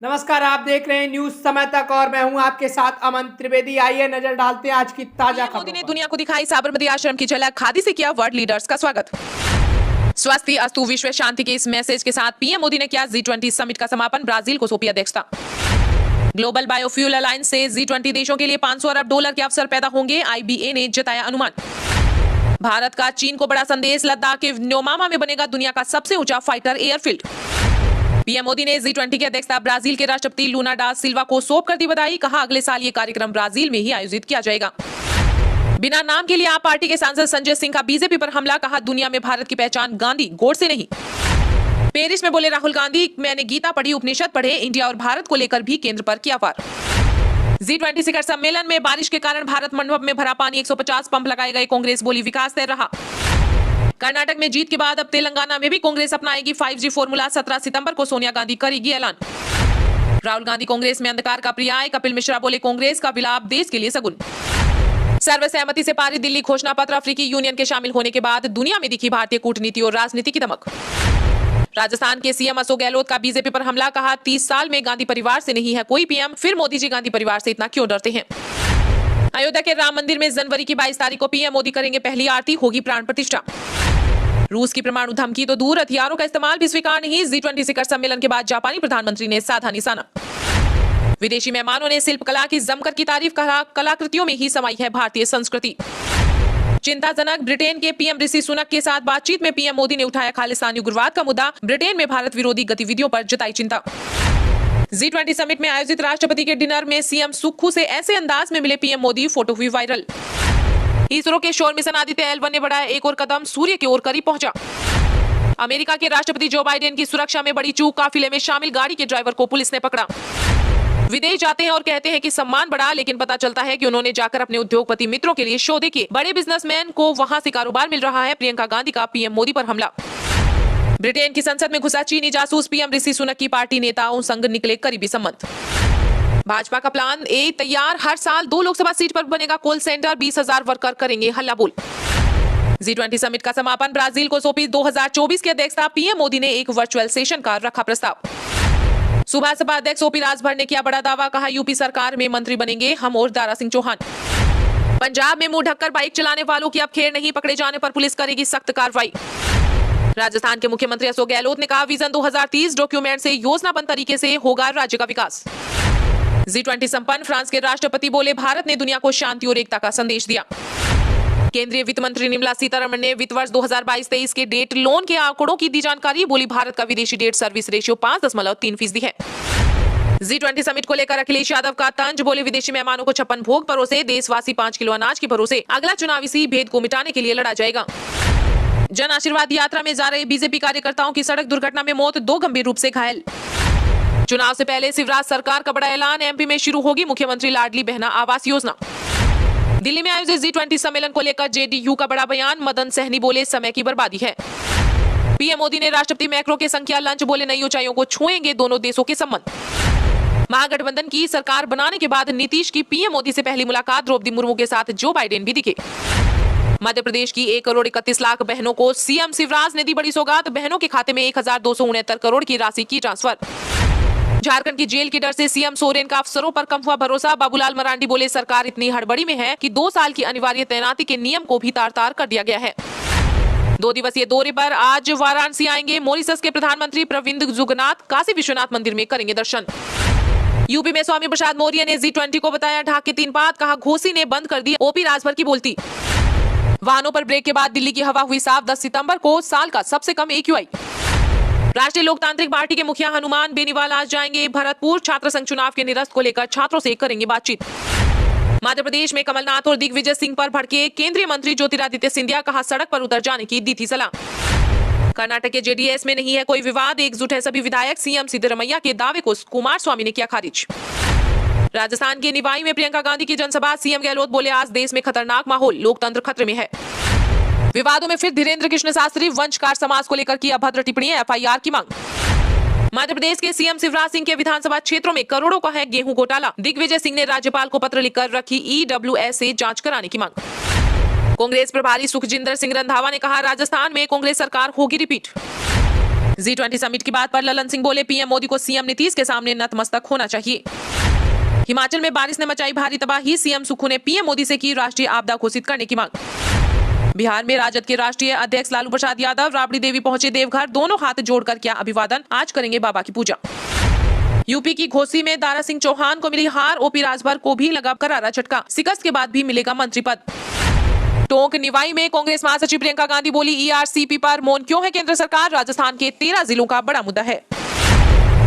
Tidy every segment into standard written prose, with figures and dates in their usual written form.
नमस्कार, आप देख रहे हैं न्यूज समय तक और मैं हूं आपके साथ अमन त्रिवेदी। आइए नजर डालते हैं आज की ताजा मोदी खबरों ने पर। दुनिया को दिखाई साबरमती आश्रम की झलक, खादी से किया वर्ल्ड लीडर्स का स्वागत। स्वस्ति अस्तु विश्व शांति के इस मैसेज के साथ पीएम मोदी ने किया G20 समिट का समापन, ब्राजील को सौंपी अध्यक्षता। ग्लोबल बायोफ्यूल अलायंस से G20 देशों के लिए $500 अरब के अवसर पैदा होंगे, आईबीए ने जताया अनुमान। भारत का चीन को बड़ा संदेश, लद्दाख के न्योमामा में बनेगा दुनिया का सबसे ऊंचा फाइटर एयरफील्ड। पीएम मोदी ने G20 की अध्यक्षता ब्राजील के राष्ट्रपति लूना डा सिल्वा को सौंप कर दी बधाई, कहा अगले साल ये कार्यक्रम ब्राजील में ही आयोजित किया जाएगा। बिना नाम के लिए आप पार्टी के सांसद संजय सिंह का बीजेपी पर हमला, कहा दुनिया में भारत की पहचान गांधी गोड से नहीं। पेरिस में बोले राहुल गांधी, मैंने गीता पढ़ी, उपनिषद पढ़े, इंडिया और भारत को लेकर भी केंद्र पर किया वार। G20 शिखर सम्मेलन में बारिश के कारण भारत मंडप में भरा पानी, 150 पंप लगाए गए, कांग्रेस बोली विकास तय रहा। कर्नाटक में जीत के बाद अब तेलंगाना में भी कांग्रेस अपनाएगी 5G फॉर्मूला, 17 सितंबर को सोनिया गांधी करेगी ऐलान। राहुल गांधी कांग्रेस में अंधकार का पर्याय, कपिल मिश्रा बोले कांग्रेस का विलाप देश के लिए सगुन। सर्वसहमति से पारित दिल्ली घोषणा पत्र, अफ्रीकी यूनियन के शामिल होने के बाद दुनिया में दिखी भारतीय कूटनीति और राजनीति की दमक। राजस्थान के सीएम अशोक गहलोत का बीजेपी पर हमला, कहा 30 साल में गांधी परिवार से नहीं है कोई पीएम, फिर मोदी जी गांधी परिवार से इतना क्यों डरते हैं। अयोध्या के राम मंदिर में जनवरी की 22 तारीख को पीएम मोदी करेंगे पहली आरती, होगी प्राण प्रतिष्ठा। रूस की परमाणु धमकी तो दूर, हथियारों का इस्तेमाल भी स्वीकार नहीं, G20 शिखर सम्मेलन के बाद जापानी प्रधानमंत्री ने साधा निशाना। विदेशी मेहमानों ने शिल्प कला की जमकर की तारीफ, कहा कलाकृतियों में ही समाई है भारतीय संस्कृति। चिंताजनक, ब्रिटेन के पीएम ऋषि सुनक के साथ बातचीत में पीएम मोदी ने उठाया खालिस्तानी उग्रवाद का मुद्दा, ब्रिटेन में भारत विरोधी गतिविधियों पर जताई चिंता। G20 समिट में आयोजित राष्ट्रपति के डिनर में सीएम सुक्खू से ऐसे अंदाज में मिले पीएम मोदी, फोटो हुई वायरल। इसरो के शोर मिशन आदित्य L1 ने बढ़ाया एक और कदम, सूर्य की ओर करीब पहुंचा। अमेरिका के राष्ट्रपति जो बाइडेन की सुरक्षा में बड़ी चूक, काफिले में शामिल गाड़ी के ड्राइवर को पुलिस ने पकड़ा। विदेश जाते हैं और कहते हैं कि सम्मान बढ़ा, लेकिन पता चलता है कि उन्होंने जाकर अपने उद्योगपति मित्रों के लिए शो देखे। बड़े बिजनेसमैन को वहां से कारोबार मिल रहा है, प्रियंका गांधी का पीएम मोदी पर हमला। ब्रिटेन की संसद में घुसा चीनी जासूस, पीएम ऋषि सुनक की पार्टी नेताओं संग निकले करीबी संबंध। भाजपा का प्लान ए तैयार, हर साल 2 लोकसभा सीट पर बनेगा कॉल सेंटर, 20,000 वर्कर करेंगे हल्ला बोल। G20 समिट का समापन, ब्राजील को सौंपी 2024 की अध्यक्षता, पीएम मोदी ने एक वर्चुअल सेशन का रखा प्रस्ताव। सुबह सपा अध्यक्ष ओपी राजभर ने किया बड़ा दावा, कहा यूपी सरकार में मंत्री बनेंगे हम और दारा सिंह चौहान। पंजाब में मुंह ढककर बाइक चलाने वालों की अब खेर नहीं, पकड़े जाने पर पुलिस करेगी सख्त कार्रवाई। राजस्थान के मुख्यमंत्री अशोक गहलोत ने कहा विजन 2030 डॉक्यूमेंट से योजनाबद्ध तरीके से होगा राज्य का विकास। G20 संपन्न, फ्रांस के राष्ट्रपति बोले भारत ने दुनिया को शांति और एकता का संदेश दिया। केंद्रीय वित्त मंत्री निर्मला सीतारमण ने वित्त वर्ष 2022-23 के डेट लोन के आंकड़ों की दी जानकारी, बोली भारत का विदेशी डेट सर्विस रेशियो 5.3% है। G20 समिट को लेकर अखिलेश यादव का तंज, बोले विदेशी मेहमानों को 56 भोग परोसे, देशवासी 5 किलो अनाज के भरोसे, अगला चुनाव इसी भेद को मिटाने के लिए लड़ा जाएगा। जन आशीर्वाद यात्रा में जा रहे बीजेपी कार्यकर्ताओं की सड़क दुर्घटना में मौत, 2 गंभीर रूप से घायल। चुनाव से पहले शिवराज सरकार का बड़ा ऐलान, एमपी में शुरू होगी मुख्यमंत्री लाडली बहना आवास योजना। दिल्ली में आयोजित G20 सम्मेलन को लेकर जेडीयू का बड़ा बयान, मदन सहनी बोले समय की बर्बादी है। पीएम मोदी ने राष्ट्रपति मैक्रो के संख्या लंच, बोले नई ऊंचाइयों को छुएंगे दोनों देशों के संबंध। महागठबंधन की सरकार बनाने के बाद नीतीश की पीएम मोदी से पहली मुलाकात, द्रौपदी मुर्मू के साथ जो बाइडेन भी दिखे। मध्य प्रदेश की 1,31,00,000 बहनों को सीएम शिवराज ने दी बड़ी सौगात, बहनों के खाते में 1,269 करोड़ की राशि की ट्रांसफर। झारखंड की जेल के डर से सीएम सोरेन का अफसरों पर कम हुआ भरोसा, बाबूलाल मरांडी बोले सरकार इतनी हड़बड़ी में है कि 2 साल की अनिवार्य तैनाती के नियम को भी तार-तार कर दिया गया है। 2 दिवसीय दौरे पर आज वाराणसी आएंगे मॉरिशस के प्रधानमंत्री प्रविंद जुगनाथ, काशी विश्वनाथ मंदिर में करेंगे दर्शन। यूपी में स्वामी प्रसाद मौर्य ने G20 को बताया ढाक के 3 बात, कहा घोसी ने बंद कर दी ओपी राजभर की बोलती। वाहनों पर ब्रेक के बाद दिल्ली की हवा हुई साफ, 10 सितंबर को साल का सबसे कम AQI। राष्ट्रीय लोकतांत्रिक पार्टी के मुखिया हनुमान बेनीवाल आज जाएंगे भरतपुर, छात्र संघ चुनाव के निरस्त को लेकर छात्रों से करेंगे बातचीत। मध्य प्रदेश में कमलनाथ और दिग्विजय सिंह पर भड़के केंद्रीय मंत्री ज्योतिरादित्य सिंधिया, कहा सड़क पर उतर जाने की दी थी सलाह। कर्नाटक के जेडीएस में नहीं है कोई विवाद, एकजुट है सभी विधायक, सीएम सिद्धरमैया के दावे को कुमार स्वामी ने किया खारिज। राजस्थान के निवाई में प्रियंका गांधी की जनसभा, सीएम गहलोत बोले आज देश में खतरनाक माहौल, लोकतंत्र खतरे में है। विवादों में फिर धीरेन्द्र कृष्ण शास्त्री, वंशकार समाज को लेकर की अभद्र टिप्पणी, एफआईआर की मांग। मध्य प्रदेश के सीएम शिवराज सिंह के विधानसभा क्षेत्रों में करोड़ों का है गेहूं घोटाला, दिग्विजय सिंह ने राज्यपाल को पत्र लिखकर रखी ईडब्ल्यूएस से जांच कराने की मांग। कांग्रेस प्रभारी सुखजिंदर सिंह रंधावा ने कहा राजस्थान में कांग्रेस सरकार होगी रिपीट। G20 समिट की बात पर ललन सिंह बोले, पीएम मोदी को सीएम नीतीश के सामने नतमस्तक होना चाहिए। हिमाचल में बारिश ने मचाई भारी तबाही, सीएम सुक्खू ने पीएम मोदी से की राष्ट्रीय आपदा घोषित करने की मांग। बिहार में राजद के राष्ट्रीय अध्यक्ष लालू प्रसाद यादव राबड़ी देवी पहुंचे देवघर, दोनों हाथ जोड़कर किया अभिवादन, आज करेंगे बाबा की पूजा। यूपी की घोसी में दारा सिंह चौहान को मिली हार, ओपी राजभर को भी लगा करारा झटका, शिकस्त के बाद भी मिलेगा मंत्री पद। टोंक निवाई में कांग्रेस महासचिव प्रियंका गांधी बोली, ईआरसीपी पर मौन क्यों है केंद्र सरकार, राजस्थान के 13 जिलों का बड़ा मुद्दा है।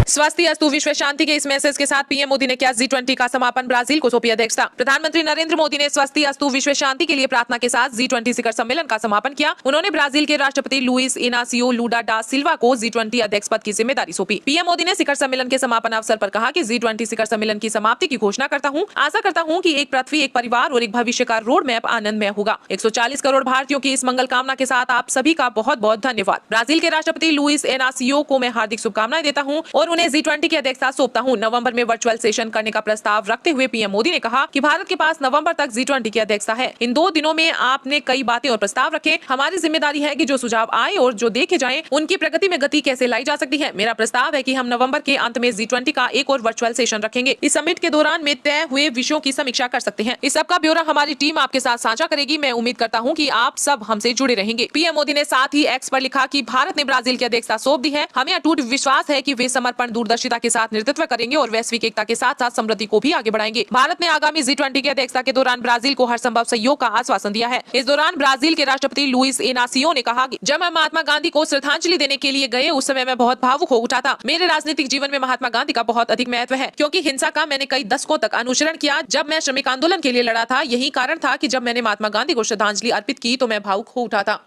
स्वस्ति अस्तु विश्व शांति के इस मैसेज के साथ पीएम मोदी ने किया G20 का समापन, ब्राजील को सौंपी अध्यक्षता। प्रधानमंत्री नरेंद्र मोदी ने स्वस्ति अस्तु विश्व शांति के लिए प्रार्थना के साथ G20 शिखर सम्मेलन का समापन किया। उन्होंने ब्राजील के राष्ट्रपति लुइस इनासियो लूला डा सिल्वा को G20 अध्यक्ष पद की जिम्मेदारी सौंपी। पीएम मोदी ने शिखर सम्मेलन के समापन अवसर पर कहा कि G20 शिखर सम्मेलन की समाप्ति की घोषणा करता हूँ। आशा करता हूँ कि एक पृथ्वी, एक परिवार और एक भविष्य का रोड मैप आनंदमय होगा। 140 करोड़ भारतीयों की इस मंगल कामना के साथ आप सभी का बहुत बहुत धन्यवाद। ब्राजील के राष्ट्रपति लुइस इनासियो को मैं हार्दिक शुभकामनाएं देता हूँ और उन्हें G20 की सौंपता हूं। नवंबर में वर्चुअल सेशन करने का प्रस्ताव रखते हुए पीएम मोदी ने कहा कि भारत के पास नवंबर तक G20 की अध्यक्षता है। इन 2 दिनों में आपने कई बातें और प्रस्ताव रखे। हमारी जिम्मेदारी है कि जो सुझाव आए और जो देखे जाएं, उनकी प्रगति में गति कैसे लाई जा सकती है। मेरा प्रस्ताव है कि हम नवंबर के अंत में G20 का एक और वर्चुअल सेशन रखेंगे। इस समिट के दौरान में तय हुए विषयों की समीक्षा कर सकते हैं। इस सब का ब्यौरा हमारी टीम आपके साथ साझा करेगी। मैं उम्मीद करता हूँ कि आप सब हमसे जुड़े रहेंगे। पीएम मोदी ने साथ ही एक्स पर लिखा कि भारत ने ब्राजील की अध्यक्षता सौंप दी है। हमें अटूट विश्वास है कि वे समर्पण, दूरदर्शिता के साथ नेतृत्व करेंगे और वैश्विक एकता के साथ साथ समृद्धि को भी आगे बढ़ाएंगे। भारत ने आगामी G20 की अध्यक्षता के दौरान ब्राजील को हर संभव सहयोग का आश्वासन दिया है। इस दौरान ब्राजील के राष्ट्रपति लुइस इनासियो ने कहा कि जब हम महात्मा गांधी को श्रद्धांजलि देने के लिए गए, उस समय मैं बहुत भावुक हो उठा था। मेरे राजनीतिक जीवन में महात्मा गांधी का बहुत अधिक महत्व है, क्योंकि हिंसा का मैंने कई दशकों तक अनुसरण किया। जब मैं श्रमिक आंदोलन के लिए लड़ा था, यही कारण था कि जब मैंने महात्मा गांधी को श्रद्धांजलि अर्पित की तो मैं भावुक हो उठा था।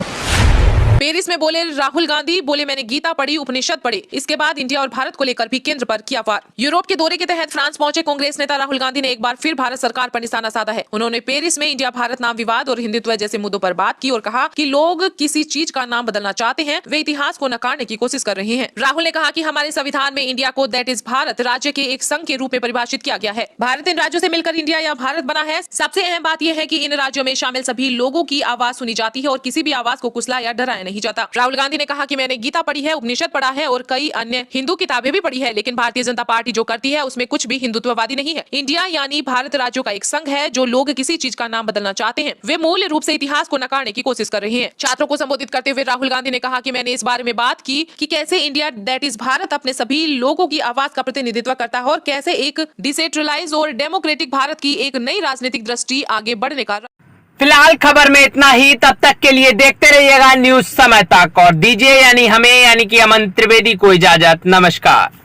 पेरिस में बोले राहुल गांधी, बोले मैंने गीता पढ़ी, उपनिषद पढ़े। इसके बाद इंडिया और भारत को लेकर भी केंद्र पर किया वार। यूरोप के दौरे के तहत फ्रांस पहुंचे कांग्रेस नेता राहुल गांधी ने एक बार फिर भारत सरकार पर निशाना साधा है। उन्होंने पेरिस में इंडिया भारत नाम विवाद और हिंदुत्व जैसे मुद्दों पर बात की और कहा कि लोग किसी चीज का नाम बदलना चाहते हैं, वे इतिहास को नकारने की कोशिश कर रहे हैं। राहुल ने कहा कि हमारे संविधान में इंडिया को दैट इज भारत राज्य के एक संघ के रूप में परिभाषित किया गया है। भारत इन राज्यों से मिलकर इंडिया या भारत बना है। सबसे अहम बात यह है कि इन राज्यों में शामिल सभी लोगों की आवाज सुनी जाती है और किसी भी आवाज को कुचला या डराया नहीं जाता। राहुल गांधी ने कहा कि मैंने गीता पढ़ी है, उपनिषद पढ़ा है और कई अन्य हिंदू किताबें भी पढ़ी है, लेकिन भारतीय जनता पार्टी जो करती है उसमें कुछ भी हिंदुत्ववादी नहीं है। इंडिया यानी भारत राज्यों का एक संघ है। जो लोग किसी चीज का नाम बदलना चाहते हैं, वे मूल रूप से इतिहास को नकारने की कोशिश कर रहे हैं। छात्रों को संबोधित करते हुए राहुल गांधी ने कहा कि मैंने इस बारे में बात की कि कैसे इंडिया दैट इज भारत अपने सभी लोगों की आवाज का प्रतिनिधित्व करता है और कैसे एक डिसेंट्रलाइज और डेमोक्रेटिक भारत की एक नई राजनीतिक दृष्टि आगे बढ़ने का। फिलहाल खबर में इतना ही। तब तक के लिए देखते रहिएगा न्यूज समय तक और दीजिए यानी हमें यानी कि अमन त्रिवेदी को इजाजत। नमस्कार।